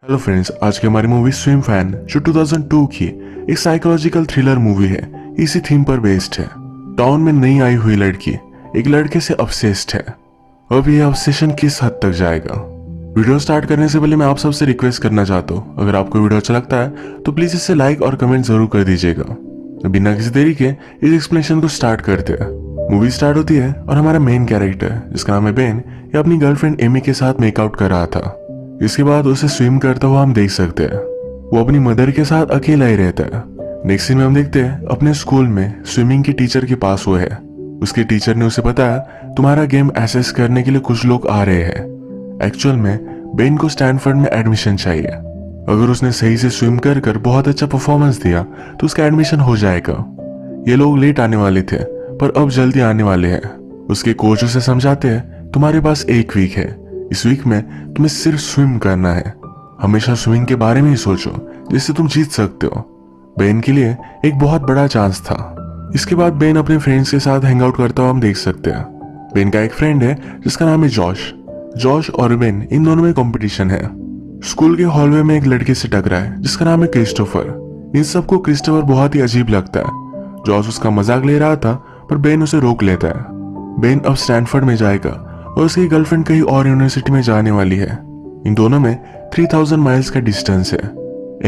Hello friends, आज की हमारी मूवी स्विम फैन जो 2002 की एक साइकोलॉजिकल थ्रिलर मूवी है, इसी थीम पर बेस्ड है। टाउन में नई आई हुई लड़की एक लड़के से ऑब्सेस्ड है। अब यह ऑब्सेशन किस हद तक जाएगा? वीडियो स्टार्ट करने से पहले मैं आप सबसे रिक्वेस्ट करना चाहता हूँ, अगर आपको वीडियो अच्छा लगता है तो प्लीज इसे लाइक और कमेंट जरूर कर दीजिएगा। बिना किसी देरी के इस एक्सप्लेनेशन को स्टार्ट करते हैं। मूवी स्टार्ट होती है और हमारा मेन कैरेक्टर जिसका नाम है बेन, ये अपनी गर्लफ्रेंड एमी के साथ मेकआउट कर रहा था। इसके बाद उसे स्विम करता हुआ हम देख सकते हैं। वो अपनी मदर के साथ अकेला ही रहता है। नेक्स्ट सीन में हम देखते हैं अपने स्कूल में स्विमिंग के टीचर के पास वो है। उसके टीचर ने उसे बताया तुम्हारा गेम एसेस करने के लिए कुछ लोग आ रहे हैं। एक्चुअल में बेन को स्टैनफोर्ड में एडमिशन चाहिए। अगर उसने सही से स्विम कर कर बहुत अच्छा परफॉर्मेंस दिया तो उसका एडमिशन हो जाएगा। ये लोग लेट आने वाले थे पर अब जल्दी आने वाले हैं। उसके कोच उसे समझाते हैं तुम्हारे पास एक वीक है, इस वीक में तुम्हें सिर्फ स्विम करना है। हमेशा स्विमिंग के बारे में ही सोचो जिससे तुम जीत सकते हो। बेन के लिए एक बहुत बड़ा चांस था। इसके बाद बेन अपने फ्रेंड्स के साथ हैंग आउट करता हुआ हम देख सकते हैं। बेन का एक फ्रेंड है जिसका नाम है जॉश। जॉश और बेन इन दोनों में कंपटीशन है। स्कूल के हॉलवे में एक लड़के से टकरा है जिसका नाम है क्रिस्टोफर। इन सबको क्रिस्टोफर बहुत ही अजीब लगता है। जॉश उसका मजाक ले रहा था पर बेन उसे रोक लेता है। बेन अब स्टैनफोर्ड में जाएगा और उसकी गर्लफ्रेंड कहीं और यूनिवर्सिटी में जाने वाली है। इन दोनों में 3000 माइल्स का डिस्टेंस है।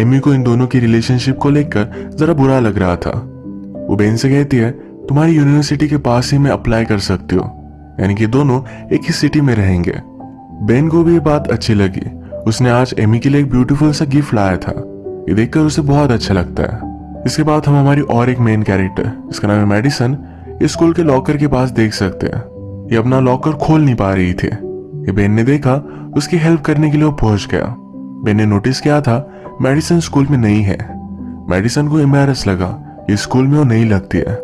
एमी को इन दोनों की रिलेशनशिप को लेकर जरा बुरा लग रहा था। वो बेन से कहती है तुम्हारी यूनिवर्सिटी के पास ही मैं अप्लाई कर सकती हो, यानी कि दोनों एक ही सिटी में रहेंगे। बेन को भी ये बात अच्छी लगी। उसने आज एमी के लिए एक ब्यूटीफुल सा गिफ्ट लाया था। ये देखकर उसे बहुत अच्छा लगता है। इसके बाद हम हमारी और एक मेन कैरेक्टर जिसका नाम है मेडिसन, इस स्कूल के लॉकर के पास देख सकते हैं। ये अपना लॉकर खोल नहीं पा रही थी। ये बेन ने देखा, उसकी हेल्प करने के लिए वो पहुंच गया। बेन ने नोटिस किया था मेडिसन स्कूल में नहीं है। मेडिसन को एम्बैरस लगा कि स्कूल में वो नहीं लगती है।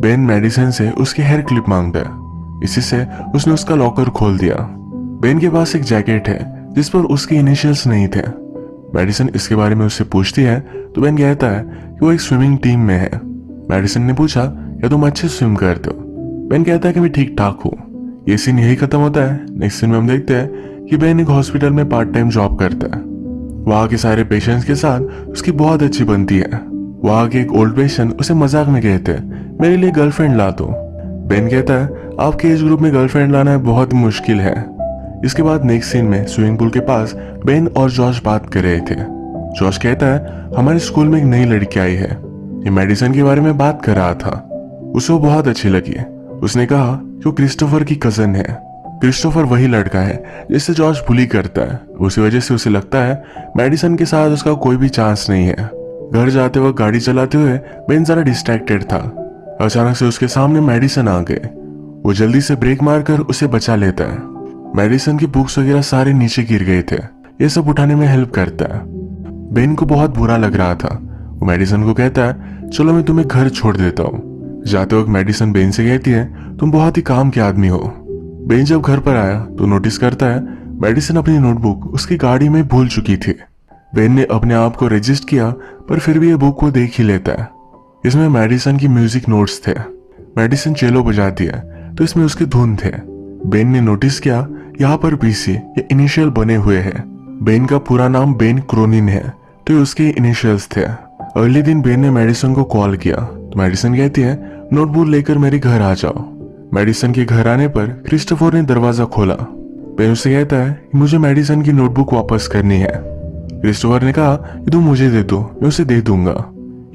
बेन मेडिसन से उसकी हेयर क्लिप मांगता है। इसी से उसने उसका लॉकर खोल दिया। बेन के पास एक जैकेट है जिस पर उसके इनिशियल्स नहीं थे। मेडिसन इसके बारे में उससे पूछती है तो बेन कहता है कि वो एक स्विमिंग टीम में है। मेडिसन ने पूछा क्या तुम अच्छे स्विम करते हो? बेन कहता है कि मैं ठीक ठाक हूँ। ये सीन यही खत्म होता है। नेक्स्ट सीन में हम देखते हैं कि बेन एक हॉस्पिटल में पार्ट टाइम जॉब करता है। वहाँ के सारे पेशेंट्स के साथ उसकी बहुत अच्छी बनती है। वहाँ के एक ओल्ड पेशेंट उसे मजाक में कहते हैं मेरे लिए गर्लफ्रेंड ला दो। बेन कहता है आपके एज ग्रुप में गर्लफ्रेंड लाना बहुत मुश्किल है। इसके बाद नेक्स्ट सीन में स्विमिंग पूल के पास बेन और जॉश बात कर रहे थे। जॉश कहता है हमारे स्कूल में एक नई लड़की आई है, ये मेडिसन के बारे में बात कर रहा था। उसे वो बहुत अच्छी लगी। उसने कहा कि वो क्रिस्टोफर की कजन है। क्रिस्टोफर वही लड़का है जिससे जॉर्ज बुली करता है। उसी वजह से उसे लगता है मेडिसन के साथ उसका कोई भी चांस नहीं है। घर जाते वक्त गाड़ी चलाते हुए बेन जरा डिस्ट्रैक्टेड था। अचानक से उसके सामने मेडिसन आ गए। वो जल्दी से ब्रेक मारकर उसे बचा लेता है। मेडिसन की बुक्स वगैरह सारे नीचे गिर गए थे। ये सब उठाने में हेल्प करता है। बेन को बहुत बुरा लग रहा था। वो मेडिसन को कहता है चलो मैं तुम्हें घर छोड़ देता हूँ। जाते वक्त मेडिसन बेन से कहती है तुम बहुत ही काम के आदमी हो। बेन जब घर पर आया तो नोटिस करता है मेडिसन अपनी नोटबुक उसकी गाड़ी में भूल चुकी थी। बेन ने अपने आप को रजिस्ट किया पर फिर भी ये बुक को देख ही लेता है। इसमें मेडिसन की म्यूजिक नोट्स थे। मेडिसन चेलो बजाती है तो इसमें उसके धुन थे। बेन ने नोटिस किया यहाँ पर पीसी ये इनिशियल बने हुए हैं। बेन का पूरा नाम बेन क्रोनिन है तो ये उसके इनिशियल्स थे। अगले दिन बेन ने मेडिसन को कॉल किया तो मेडिसन कहती है नोटबुक लेकर मेरे घर आ जाओ। मेडिसन के घर आने पर क्रिस्टोफर ने दरवाजा खोला। बेन उससे कहता है कि मुझे मेडिसन की नोटबुक वापस करनी है। क्रिस्टोफर ने कहा कि तुम मुझे दे दो, मैं उसे दे दूंगा।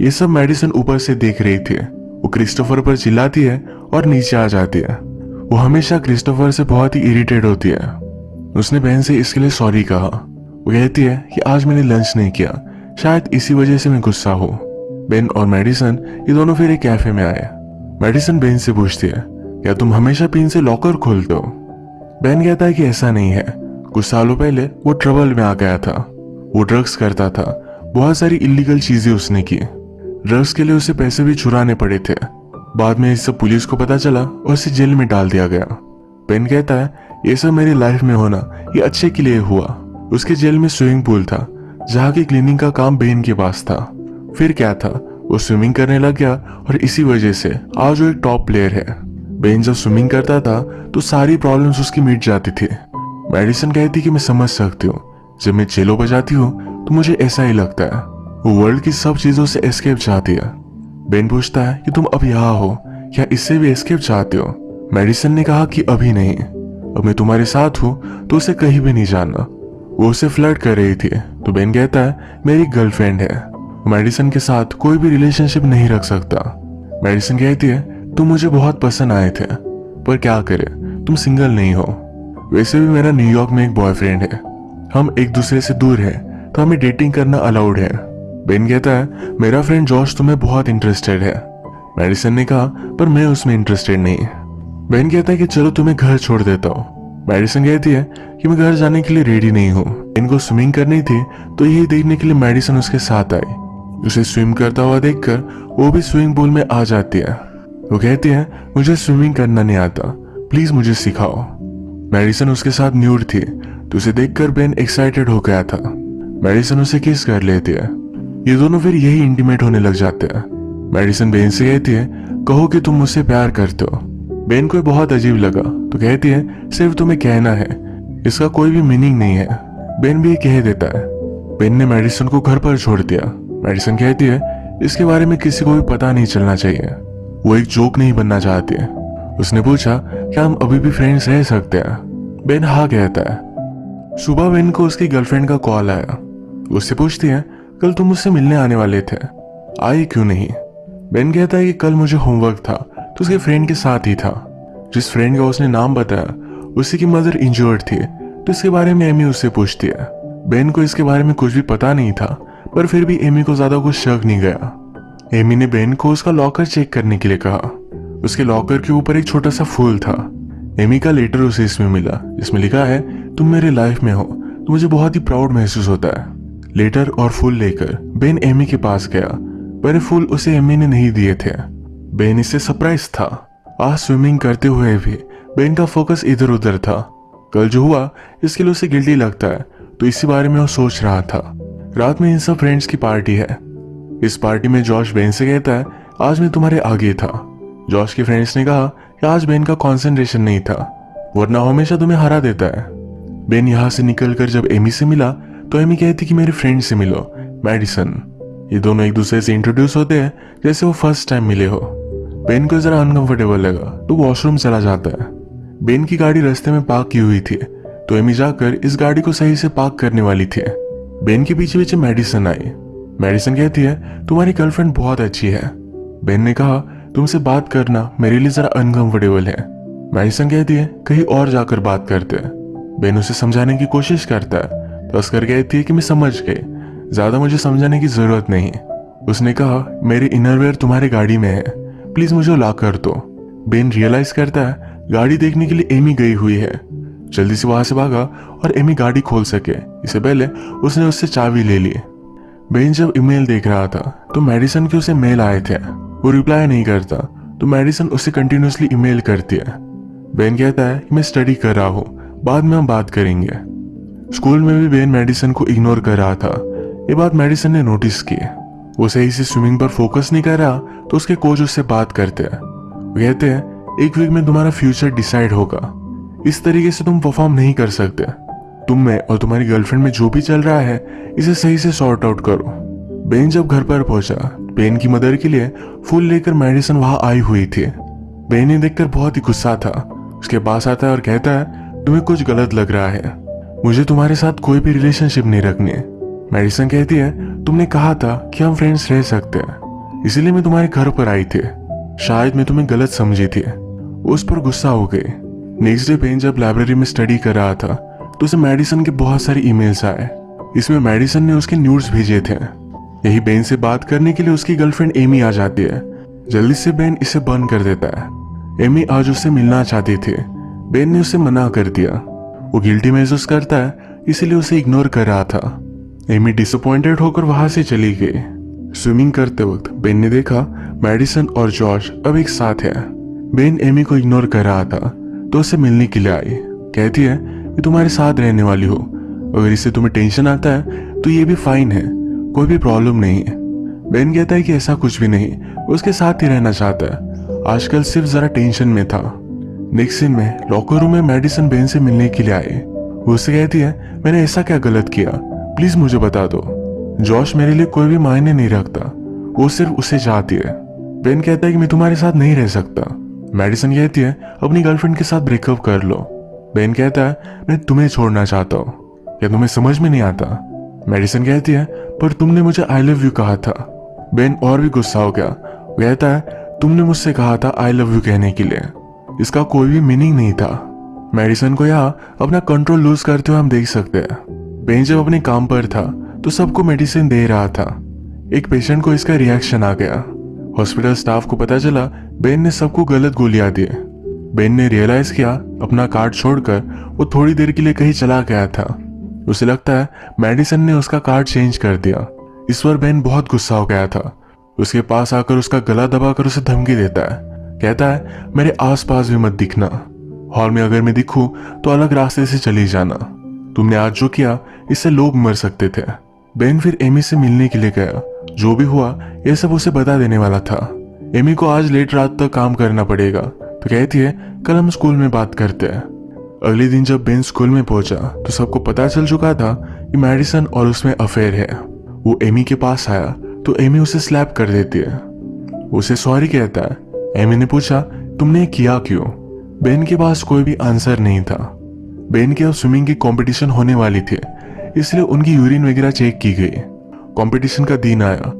ये सब मेडिसन ऊपर से देख रही थी। वो क्रिस्टोफर पर चिल्लाती है और नीचे आ जाती है। वो हमेशा क्रिस्टोफर से बहुत ही इरिटेट होती है। उसने बहन से इसके लिए सॉरी कहा। वो कहती है कि आज मैंने लंच नहीं किया, शायद इसी वजह से मैं गुस्सा हूँ। बेन और मेडिसन ये दोनों फिर एक कैफे में आए। मेडिसन बेन से पूछती है क्या तुम हमेशा पिन से लॉकर खोलते हो? बेन कहता है कि ऐसा नहीं है। कुछ सालों पहले वो ट्रबल में आ गया था। वो ड्रग्स करता था। बहुत सारी इलीगल चीजें उसने की। ड्रग्स के लिए उसे पैसे भी चुराने पड़े थे। बाद में इस सब पुलिस को पता चला और उसे जेल में डाल दिया गया। बेन कहता है ये सब मेरी लाइफ में होना ये अच्छे के लिए हुआ। उसके जेल में स्विमिंग पूल था जहाँ की क्लीनिंग का काम बेन के पास था। फिर क्या था, वो स्विमिंग करने लग गया और इसी वजह से आज वो एक टॉप प्लेयर है। बेन जब स्विमिंग करता था तो सारी प्रॉब्लम्स उसकी मिट जाती थी। मेडिसन कहती कि मैं समझ सकती हूँ जब मैं चेलो बजाती हूँ तो मुझे ऐसा ही लगता है वो वर्ल्ड की सब चीजों से एस्केप चाहती है। बेन पूछता है कि तुम अब यहाँ हो, क्या इससे भी एस्केप चाहते हो? मेडिसन ने कहा कि अभी नहीं, अब मैं तुम्हारे साथ हूँ तो उसे कहीं भी नहीं जाना। वो उसे फ्लर्ट कर रही थी तो बेन कहता है मेरी गर्लफ्रेंड है, मेडिसन के साथ कोई भी रिलेशनशिप नहीं रख सकता। मेडिसन कहती है तुम मुझे बहुत पसंद आए थे, पर क्या करे तुम सिंगल नहीं हो। वैसे भी मेरा न्यूयॉर्क में एक बॉयफ्रेंड है, हम एक दूसरे से दूर हैं तो हमें डेटिंग करना अलाउड है। बेन कहता है मेरा फ्रेंड जॉश तुम्हें बहुत इंटरेस्टेड है। मेडिसन ने कहा पर मैं उसमें इंटरेस्टेड नहीं। बेन कहता है कि चलो तुम्हें घर छोड़ देता हूँ। मेडिसन कहती है कि मैं घर जाने के लिए रेडी नहीं हूँ। बेन को स्विमिंग करनी थी तो यही देखने के लिए मेडिसन उसके साथ आई। उसे स्विम करता हुआ देखकर वो भी स्विमिंग पूल में आ जाती है। वो कहती है मुझे स्विमिंग करना नहीं आता, प्लीज मुझे सिखाओ। मेडिसन उसके साथ न्यूड थी तो उसे देखकर बेन एक्साइटेड हो गया था। मेडिसन उसे किस कर लेती है, ये दोनों फिर यही इंटीमेट होने लग जाते हैं। मेडिसन बेन से कहती है कहो कि तुम मुझसे प्यार करते हो। बेन को बहुत अजीब लगा तो कहती है सिर्फ तुम्हें कहना है, इसका कोई भी मीनिंग नहीं है। बेन भी कह देता है। बेन ने मेडिसन को घर पर छोड़ दिया। मेडिसन कहती है इसके बारे में किसी को भी पता नहीं चलना चाहिए, वो एक जोक नहीं बनना चाहती है। उसने पूछा क्या हम अभी भी फ्रेंड्स रह सकते हैं? बेन हाँ कहता है। सुबह बेन को उसकी गर्लफ्रेंड का कॉल आया। उससे पूछती है कल तुम मुझसे मिलने आने वाले थे, आई क्यों नहीं? बेन कहता है कि कल मुझे होमवर्क था तो उसके फ्रेंड के साथ ही था। जिस फ्रेंड का उसने नाम बताया उसी की मदर इंजर्ड थी तो इसके बारे में एमी उससे पूछती है। बेन को इसके बारे में कुछ भी पता नहीं था, पर फिर भी एमी को ज्यादा कुछ शक नहीं गया। एमी ने बेन को उसका लॉकर चेक करने के लिए कहा। उसके लॉकर के ऊपर एक छोटा सा फूल था। एमी का लेटर उसे इसमें मिला जिसमें लिखा है तुम मेरे लाइफ में हो तो मुझे बहुत ही प्राउड महसूस होता है। लेटर और फूल लेकर बेन एमी के पास गया, पर फूल उसे एमी ने नहीं दिए थे। बेन इससे सरप्राइज था। आज स्विमिंग करते हुए भी बेन का फोकस इधर उधर था। कल जो हुआ इसके लिए उसे गिल्टी लगता है तो इसी बारे में वो सोच रहा था। रात में इन सब फ्रेंड्स की पार्टी है। इस पार्टी में जॉश बेन से कहता है आज मैं तुम्हारे आगे था। जॉश के फ्रेंड्स ने कहा कि आज बेन का कंसंट्रेशन नहीं था, वरना हमेशा तुम्हें हरा देता है। बेन यहाँ से निकलकर जब एमी से मिला तो एमी कहती कि मेरे फ्रेंड से मिलो, मेडिसन। ये दोनों एक दूसरे से इंट्रोड्यूस होते हैं जैसे वो फर्स्ट टाइम मिले हो। बेन को जरा अनकंफर्टेबल लगा तो वॉशरूम चला जाता है। बेन की गाड़ी रास्ते में पार्क की हुई थी तो एमी जाकर इस गाड़ी को सही से पार्क करने वाली थी। बेन के पीछे पीछे मेडिसन आई। मेडिसन कहती है तुम्हारी गर्लफ्रेंड बहुत अच्छी है। बेन ने कहा तुमसे बात करना मेरे लिए जरा अनकंफर्टेबल है। मेडिसन कहती है कहीं और जाकर बात करते हैं। बेन उसे समझाने की कोशिश करता है तो अस्कर कहती है कि मैं समझ गई, ज्यादा मुझे समझाने की जरूरत नहीं। उसने कहा मेरे इनरवेयर तुम्हारी गाड़ी में है, प्लीज मुझे ला कर दो। बेन रियलाइज करता है गाड़ी देखने के लिए एमी गई हुई है। जल्दी से वहां से भागा और एमी गाड़ी खोल सके इससे पहले उसने उससे चाबी ले ली। बेन जब ईमेल देख रहा था तो मेडिसन के उसे मेल आए थे। वो रिप्लाई नहीं करता तो मेडिसन उसे कंटिन्यूसली ईमेल करती है। बेन कहता है कि मैं स्टडी कर रहा हूँ, बाद में हम बात करेंगे। स्कूल में भी बेन मेडिसन को इग्नोर कर रहा था। ये बात मेडिसन ने नोटिस की। वो सही से स्विमिंग पर फोकस नहीं कर रहा तो उसके कोच उससे बात करते हैं। वो कहते हैं एक वीक में तुम्हारा फ्यूचर डिसाइड होगा, इस तरीके से तुम परफॉर्म नहीं कर सकते। तुम में और तुम्हारी गर्लफ्रेंड में जो भी चल रहा है इसे सही से सॉर्ट आउट करो। बेन जब घर पर पहुंचा, बेन की मदर के लिए फूल लेकर मेडिसन वहां आई हुई थी। बेन ने देखकर बहुत ही गुस्सा था। उसके पास आता है और कहता है तुम्हें कुछ गलत लग रहा है, मुझे तुम्हारे साथ कोई भी रिलेशनशिप नहीं रखनी। मेडिसन कहती है तुमने कहा था कि हम फ्रेंड्स रह सकते हैं, इसीलिए मैं तुम्हारे घर पर आई थी, शायद मैं तुम्हें गलत समझी थी। उस पर गुस्सा हो गई। नेक्स्ट डे बेन जब लाइब्रेरी में स्टडी कर रहा था तो उसे मेडिसन के बहुत सारे ईमेल्स आए। इसमें मेडिसन ने उसके न्यूड्स भेजे थे। यही बेन से बात करने के लिए उसकी गर्लफ्रेंड एमी आ जाती है। जल्दी से बेन इसे बंद कर देता है। एमी आज उससे मिलना चाहती थी, बेन ने उसे मना कर दिया। वो गिल्टी महसूस करता है इसीलिए उसे इग्नोर कर रहा था। एमी डिसअपॉइंटेड होकर वहां से चली गई। स्विमिंग करते वक्त बेन ने देखा मेडिसन और जॉर्ज अब एक साथ है। बेन एमी को इग्नोर कर रहा था तो उसे मिलने के लिए आई। कहती है कि तुम्हारे साथ रहने वाली हो, अगर इससे तुम्हें टेंशन आता है तो ये भी फाइन है, कोई भी प्रॉब्लम नहीं है। बेन कहता है कि ऐसा कुछ भी नहीं, उसके साथ ही रहना चाहता है, आजकल सिर्फ जरा टेंशन में था। नेक्स्ट सीन में लॉकर रूम में मेडिसन बेन से मिलने के लिए आए। वो उससे कहती है मैंने ऐसा क्या गलत किया, प्लीज मुझे बता दो। जॉश मेरे लिए कोई भी मायने नहीं रखता, वो सिर्फ उसे चाहती है। बेन कहता है कि मैं तुम्हारे साथ नहीं रह सकता। मैडिसन कहती है अपनी गर्लफ्रेंड के साथ ब्रेकअप कर लो। बेन कहता है मैं तुम्हें छोड़ना चाहता हूँ, क्या तुम्हें समझ में नहीं आता। मैडिसन कहती है पर तुमने मुझे आई लव यू कहा था। बेन और भी गुस्सा हो गया, वो कहता है तुमने मुझसे कहा था आई लव यू कहने के लिए, इसका कोई भी मीनिंग नहीं था। मैडिसन को यहाँ अपना कंट्रोल लूज करते हुए हम देख सकते हैं। बेन जब अपने काम पर था तो सबको मेडिसिन दे रहा था। एक पेशेंट को इसका रिएक्शन आ गया। हॉस्पिटल स्टाफ को पता चला बेन ने सबको गलत गोलियां दी। बेन ने रियलाइज किया अपना कार्ड छोड़कर वो थोड़ी देर के लिए कहीं चला गया था। उसे लगता है मेडिसिन ने उसका कार्ड चेंज कर दिया। इस पर बेन बहुत गुस्सा हो गया था। उसके पास आकर उसका गला दबाकर उसे धमकी देता है, कहता है मेरे आसपास भी मत दिखना, हॉल में अगर मैं दिखूं तो अलग रास्ते से चली जाना, तुमने आज जो किया इससे लोग मर सकते थे। बेन फिर एमी से मिलने के लिए गया। जो भी हुआ ये सब उसे बता देने वाला था। एमी को आज लेट रात तक काम करना पड़ेगा तो कहती है कल हम स्कूल में बात करते हैं। अगले दिन जब बेन स्कूल में पहुंचा तो सबको पता चल चुका था कि मैडिसन और उसमें अफेयर है। वो एमी के पास आया तो एमी उसे स्लैप कर देती है। उसे सॉरी कहता है। एमी ने पूछा तुमने किया क्यों। बेन के पास कोई भी आंसर नहीं था। बेन की अब स्विमिंग की कंपटीशन होने वाली थी, इसलिए उनकी यूरिन वगैरह चेक की गई। कंपटीशन का दिन आया।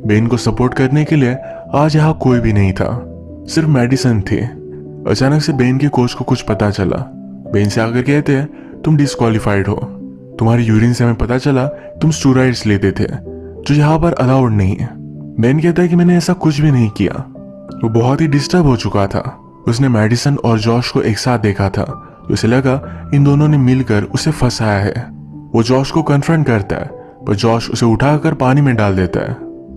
बेन को सपोर्ट करने के लिए आज यहाँ कोई भी नहीं था, सिर्फ मेडिसन थी। अचानक से बेन के कोच को कुछ पता चला। बेन से आकर कहते हैं तुम डिस्क्वालिफाइड हो, तुम्हारी यूरिन से हमें पता चला तुम स्टेरॉइड्स लेते थे जो यहाँ पर अलाउड नहीं है। बेन कहता है कि मैंने ऐसा कुछ भी नहीं किया। वो बहुत ही डिस्टर्ब हो चुका था। उसने मेडिसन और जॉश को एक साथ देखा था तो उसे लगा इन दोनों ने मिलकर उसे फंसाया है। वो जॉश को कन्फ्रंट करता है पर जॉश उसे उठाकर पानी में डाल देता है।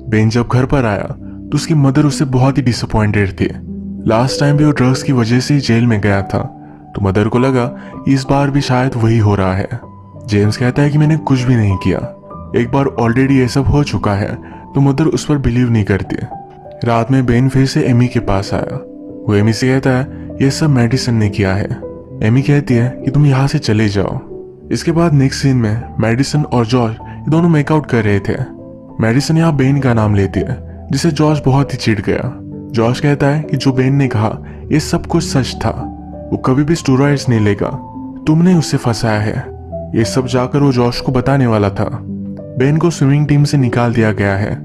बेन जब घर पर आया तो उसकी मदर उससे बहुत ही डिसअपॉइंटेड थी। लास्ट टाइम भी वो ड्रग्स की वजह से जेल में गया था तो मदर को लगा इस बार भी शायद वही हो रहा है। जेम्स कहता है कि मैंने कुछ भी नहीं किया, एक बार ऑलरेडी ये सब हो चुका है तो मदर उस पर बिलीव नहीं करती। रात में बेन फिर से एमी के पास आया। वो एमी से कहता है ये सब मेडिसन ने किया है। एमी कहती है कि तुम यहाँ से चले जाओ। इसके बाद नेक्स्ट सीन में मेडिसन और जॉर्ज दोनों मेकआउट कर रहे थे। मेडिसन यहाँ बेन का नाम लेती है जिसे जॉर्ज बहुत ही चिढ़ गया। जॉर्ज कहता है कि जो बेन ने कहा ये सब कुछ सच था, वो कभी भी स्टेरॉइड्स नहीं लेगा, तुमने उसे फंसाया है। ये सब जाकर वो जॉर्ज को बताने वाला था। बेन को स्विमिंग टीम से निकाल दिया गया है।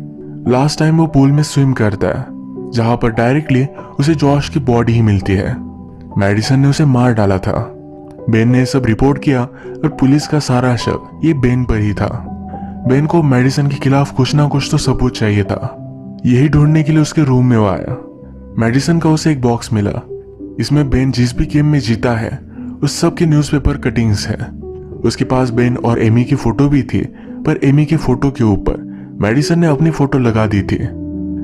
लास्ट टाइम वो पूल में स्विम करता है जहां पर डायरेक्टली उसे जॉर्ज की बॉडी ही मिलती है। मेडिसन ने उसे मार डाला था। बेन ने सब रिपोर्ट किया और पुलिस का सारा शक ये बेन पर ही था। बेन को मेडिसन के खिलाफ कुछ ना कुछ तो सबूत चाहिए था। यही ढूंढने के लिए उसके रूम में वो आया। मेडिसन का उसे एक बॉक्स मिला। इसमें बेन जिस भी गेम में जीता है उस सब की न्यूज़पेपर कटिंग्स है। उसके पास बेन और एमी की फोटो भी थी पर एमी की फोटो के ऊपर मेडिसन ने अपनी फोटो लगा दी थी।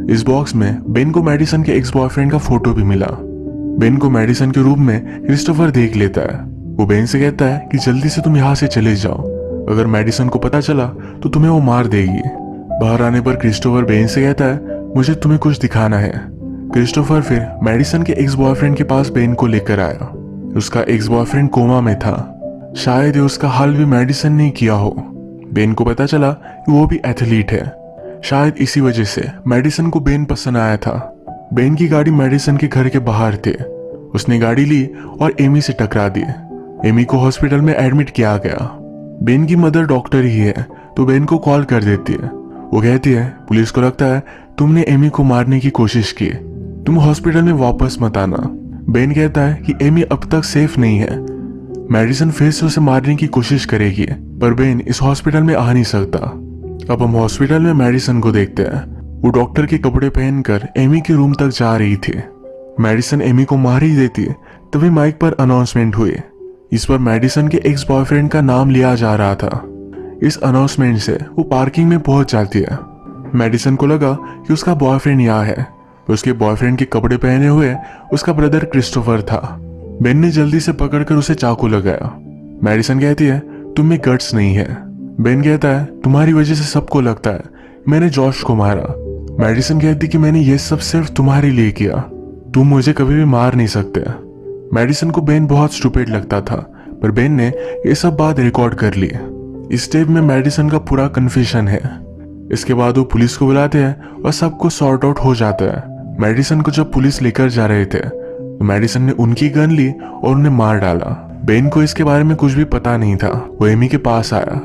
इस बॉक्स में बेन को मेडिसन के एक्स बॉयफ्रेंड का फोटो भी मिला। बेन को मेडिसन के रूम में क्रिस्टोफर देख लेता है। वो बेन से कहता है कि जल्दी से तुम यहाँ से चले जाओ, अगर मेडिसन को पता चला तो तुम्हें वो मार देगी। बाहर आने पर क्रिस्टोफर बेन से कहता है मुझे तुम्हें कुछ दिखाना है। क्रिस्टोफर फिर मेडिसन के एक्स बॉयफ्रेंड के पास बेन को लेकर आया। उसका एक्स बॉयफ्रेंड कोमा में था। शायद उसका हल भी मेडिसन ने किया हो। बेन को पता चला कि वो भी एथलीट है। शायद इसी वजह से मेडिसन को बेन पसंद आया था। बेन की गाड़ी मेडिसन के घर के बाहर थे। उसने गाड़ी ली और एमी से टकरा दी। एमी को हॉस्पिटल में एडमिट किया गया। बेन की मदर डॉक्टर ही है तो बेन को कॉल कर देती है। वो कहती है पुलिस को लगता है तुमने एमी को मारने की कोशिश की, तुम हॉस्पिटल में वापस मत आना। बेन कहता है कि एमी अब तक सेफ नहीं है। मेडिसन फिर से उसे मारने की कोशिश करेगी पर बेन इस हॉस्पिटल में आ नहीं सकता। अब हम हॉस्पिटल में मेडिसन को देखते हैं। वो डॉक्टर के कपड़े पहनकर एमी के रूम तक जा रही थी। मेडिसन एमी को मार ही देती तभी माइक पर अनाउंसमेंट हुई। इस पर मेडिसन के एक्स बॉयफ्रेंड का नाम लिया जा रहा था। इस अनाउंसमेंट से वो पार्किंग में पहुंच जाती है। मेडिसन को लगा कि उसका बॉयफ्रेंड यहाँ है। उसके बॉयफ्रेंड के कपड़े पहने हुए उसका ब्रदर क्रिस्टोफर था। बेन ने जल्दी से पकड़कर उसे चाकू लगाया। मेडिसन कहती है तुम में गट्स नहीं है। बेन कहता है तुम्हारी वजह से सबको लगता है मैंने जॉश को मारा। मेडिसन कहती कि मैंने ये सब सिर्फ तुम्हारे लिए किया, तुम मुझे कभी भी मार नहीं सकते। मेडिसन को बेन बहुत स्टूपिड लगता था पर बेन ने ये सब बात रिकॉर्ड कर ली। इस टेप में मेडिसन का पूरा कन्फेशन है। इसके बाद वो पुलिस को बुलाते हैं और सब कुछ सॉर्ट आउट हो जाता है। मेडिसन को जब पुलिस लेकर जा रहे थे तो मेडिसन ने उनकी गन ली और उन्हें मार डाला। बेन को इसके बारे में कुछ भी पता नहीं था। वो एमी के पास आया,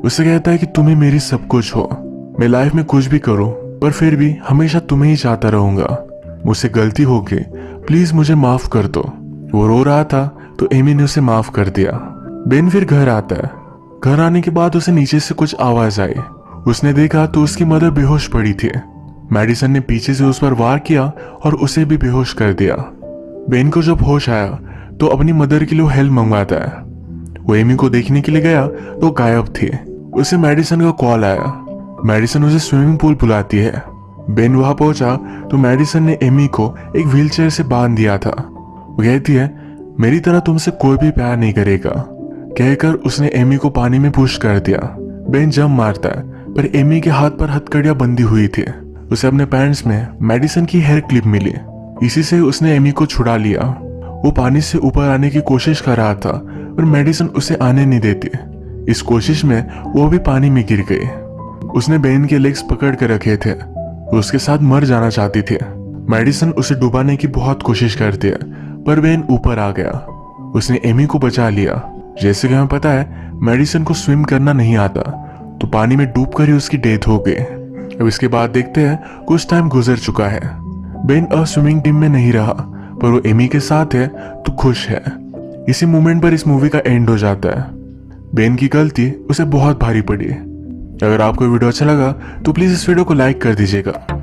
उससे कहता है कि तुम ही मेरी सब कुछ हो, मैं लाइफ में कुछ भी करूं पर फिर भी हमेशा तुम्हें ही चाहता रहूंगा, मुझसे गलती हो गई, प्लीज मुझे माफ कर दो। वो रो रहा था तो एमी ने उसे माफ कर दिया। बेन फिर घर आता है। घर आने के बाद उसे नीचे से कुछ आवाज आई। उसने देखा तो उसकी मदर बेहोश पड़ी थी। मेडिसन ने पीछे से उस पर वार किया और उसे भी बेहोश कर दिया। बेन को जब होश आया तो अपनी मदर के लिए हेल्प मंगवाता है। वो एमी को देखने के लिए गया तो गायब थी। उसे मेडिसन का कॉल आया। मेडिसन उसे स्विमिंग पूल बुलाती है। बेन वहां पहुंचा तो मेडिसन ने एमी को एक व्हीलचेयर से बांध दिया था। वो कहती है, मेरी तरह तुमसे कोई भी प्यार नहीं करेगा, कहकर उसने एमी को पानी में पुश कर दिया। बेन जंप मारता है पर एमी के हाथ पर हथकड़ियां बंधी हुई थी। उसे अपने पैंट्स में मेडिसन की हेयर क्लिप मिली। इसी से उसने एमी को छुड़ा लिया। वो पानी से ऊपर आने की कोशिश कर रहा था पर मेडिसन उसे आने नहीं देती। इस कोशिश में वो भी पानी में गिर गई। उसने बेन के लेग्स पकड़ कर रखे थे। वो उसके साथ मर जाना चाहती थी। मेडिसन उसे डुबाने की बहुत कोशिश करती है पर बेन ऊपर आ गया। उसने एमी को बचा लिया। जैसे कि हमें पता है मेडिसन को स्विम करना नहीं आता तो पानी में डूबकर ही उसकी डेथ हो गई। अब इसके बाद देखते हैं कुछ टाइम गुजर चुका है। बेन अब स्विमिंग टीम में नहीं रहा पर वो एमी के साथ है तो खुश है। इसी मोमेंट पर इस मूवी का एंड हो जाता है। बेन की गलती उसे बहुत भारी पड़ी। अगर आपको वीडियो अच्छा लगा तो प्लीज इस वीडियो को लाइक कर दीजिएगा।